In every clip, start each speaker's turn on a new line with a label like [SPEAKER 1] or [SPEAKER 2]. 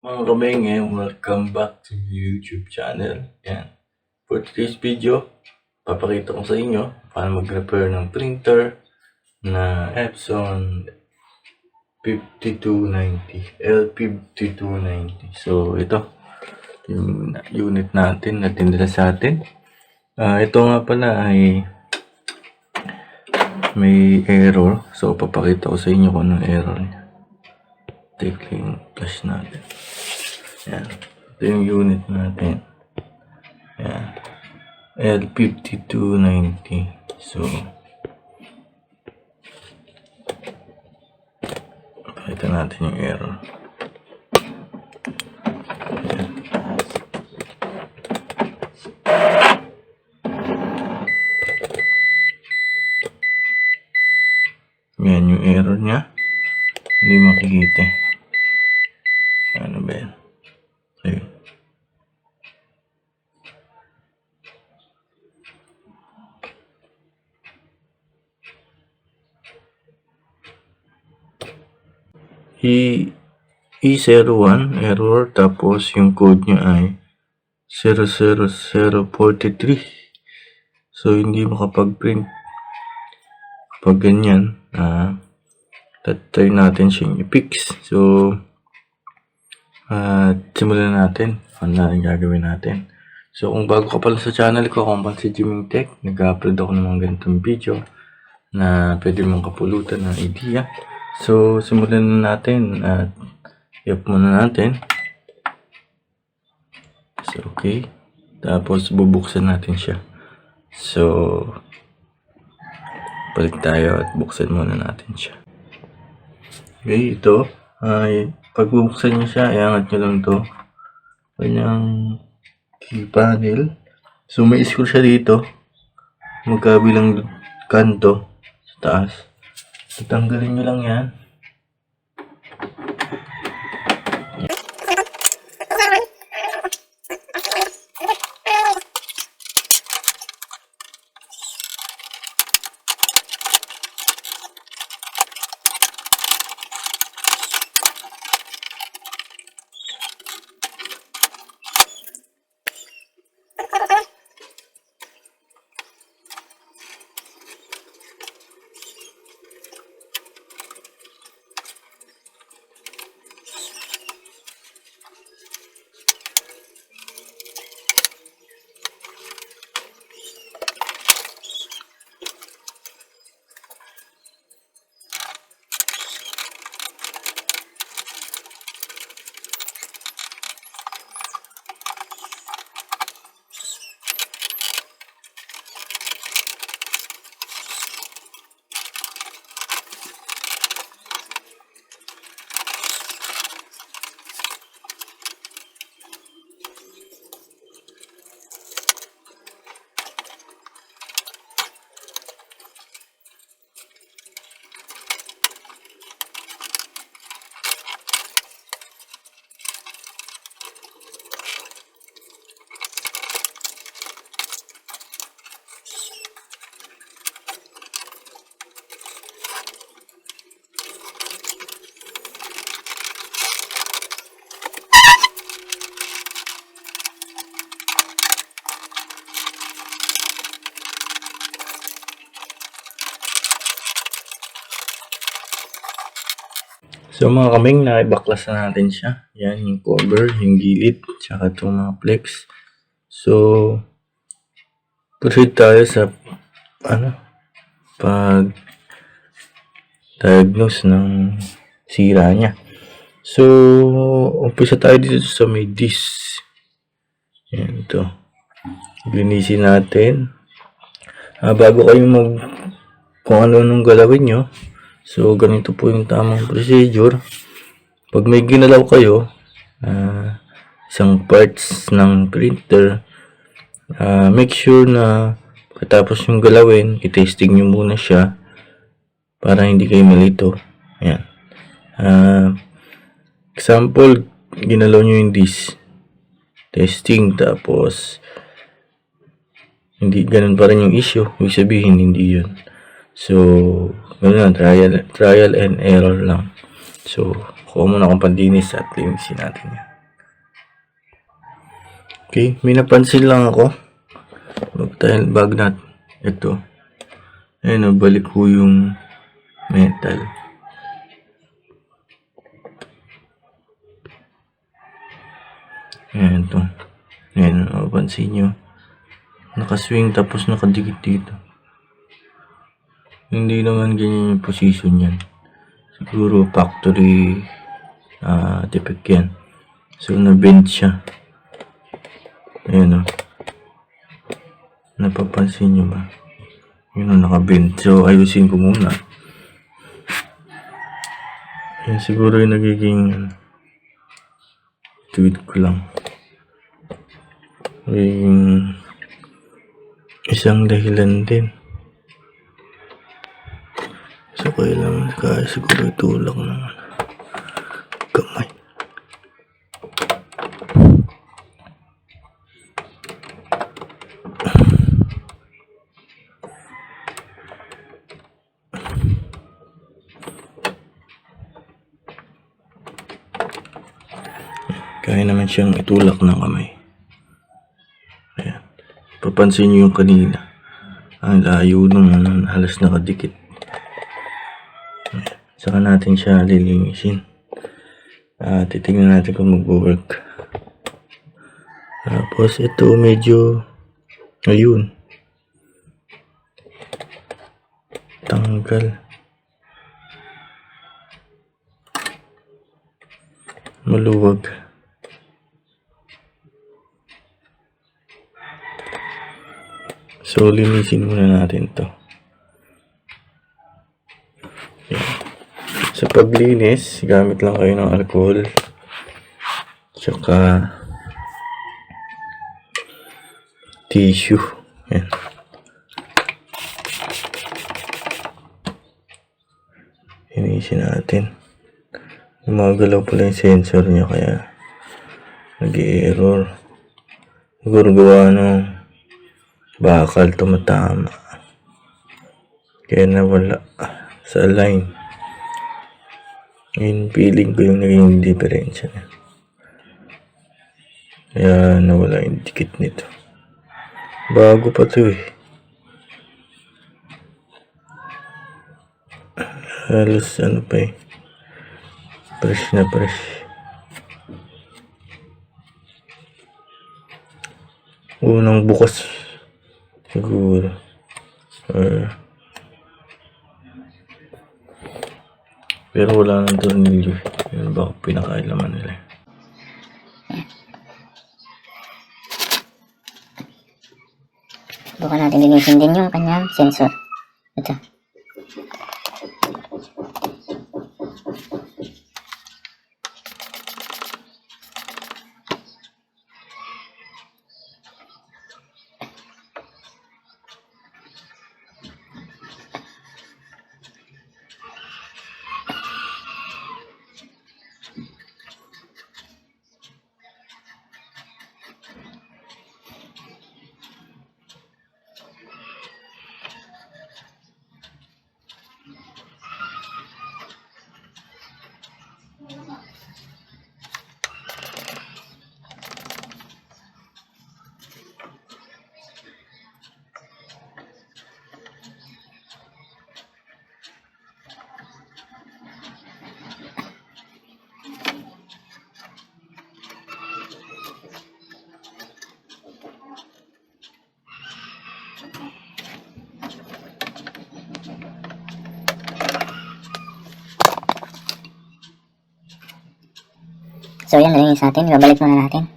[SPEAKER 1] Mga kamenge, welcome back to YouTube channel. Yan. For today's video, papakita ko sa inyo paano mag-repair ng printer na Epson 5290, L5290. So, ito yung unit natin na tinila sa atin. Ito nga pala ay may error. So, papakita ko sa inyo kung anong error niya. Take yung flash natin. Yan. Ito yung unit natin. Yan. L5290. So, pakita natin yung error. Yan yung error niya. Hindi makikita. Ano ba yan? Okay. E01 error, tapos yung code niya ay 00043. So hindi makapag-print kapag ganyan. Try natin siyang i-fix. So simulan natin ano na ang gagawin natin. So kung bago ka pala sa channel ko, kung si Jiming Tech, nag-upload ako ng mga ganitong video na pwede mong kapulutan ng idea. So simulan na natin at i-up muna natin. So okay, tapos bubuksan natin siya. So balik tayo at buksan muna natin siya. Okay, ito ay pag bubuksan nyo siya, iangat nyo lang to kanyang key panel. So may screw siya dito magkabilang kanto sa taas. Tatanggalin nyo lang yan. So mga kaming, naibaklas na natin siya. Yan yung cover, yung gilid, tsaka itong mga flex. So, proceed tayo sa pag-diagnose ng sira niya. So, umpisa tayo dito sa may disc. Yan ito. Linisin natin. Bago kayo kung ano nung galawin nyo. So, ganito po yung tamang procedure. Pag may ginalaw kayo, isang parts ng printer, make sure na pagkatapos yung galawin, i-testing nyo muna siya para hindi kayo malito. Ayan. Example, ginalaw nyo yung disc. Testing, tapos hindi ganun pa rin yung issue. Ibig sabihin, hindi yun. So, ganun, trial and error lang. So, kuha muna akong pandinis at linisin natin yan. Okay, may napansin lang ako. Mag-tile bag natin. Ito. Ayun, balik ko yung metal. Ayan, ito. Ayan, mapansin nyo. Nakaswing tapos nakadikit dito. Hindi naman ganyan yung position yan. Siguro factory defect yan. So, na-bend siya. Ayan o. Napapansin nyo ba? Yun o, naka-bend. So, ayusin ko muna. Ayan, siguro yung nagiging tweet ko lang. Nagiging isang dahilan din. So, kailangan kaya siguro itulak ng kamay. Kaya naman siyang itulak ng kamay. Ayan. Papansin nyo yung kanina. Ang layo nung halos nakadikit. Ayan. Saka natin siya lilinisin. Titignan natin kung mag-work. Tapos ito medyo ayun. Tanggal. Maluwag. So, linisin muna natin to. Ayan. Sa paglinis, gamit lang kayo ng alcohol. Tsaka tissue. Ayan. Linisin natin. Gumagalaw pala yung sensor niya kaya nag-i-error. Siguro gawa ng bakal tumatama. Kaya nawala sa line. Ngayon feeling ko yung naging diferensya niya. Kaya nawala yung dikit nito. Bago pa to eh. Halos ano pa eh. Fresh na fresh. Unang bukas siguro. Pero wala nang tornilyo. Yun baka pinakailaman nila.
[SPEAKER 2] Bukan natin linisin din yung kanyang sensor. Ito. So yan, nalinis natin. Ibabalik muna natin.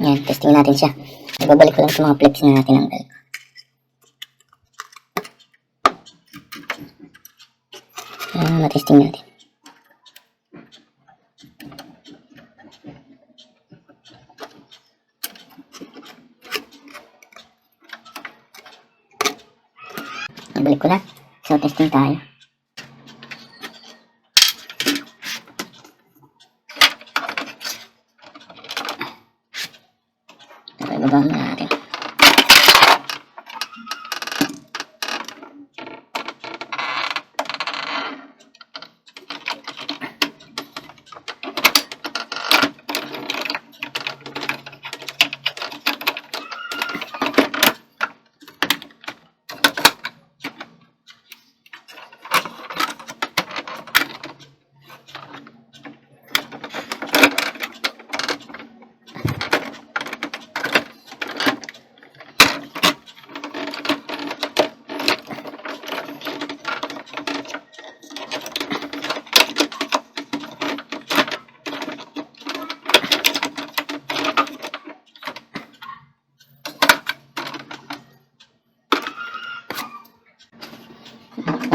[SPEAKER 2] Yan, testing natin siya. Ibabalik ko lang sa mga flex na natin ang belt. Matesting natin. Ibalik ko lang. So, testing tayo. Subukan muna natin.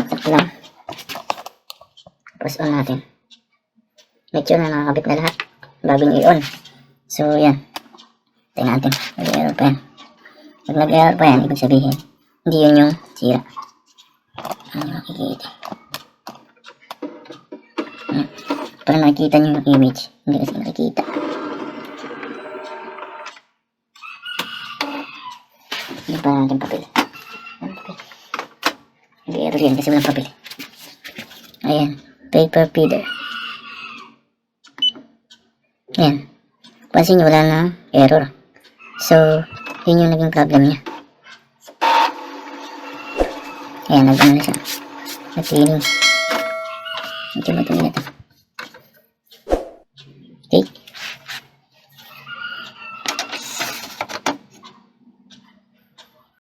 [SPEAKER 2] Sakto lang. Press on natin. Make sure na nakakabit na lahat bago nyo i-on. So, yan. Tingnan natin. Nag-error pa yan. Pag nag-error pa yan, ibig sabihin, hindi yun yung sira. Ano nakikita? Para nakikita nyo yung image. Hindi kasi nakikita. Hindi pa natin papel. Nag-error yan kasi walang papel. Ayan. Paper feeder. Ayan. Pansin nyo, wala na error. So, yun yung naging problem niya. Ayan, nag-ano na siya. Nag-cleaning. Medyo madumi na ito.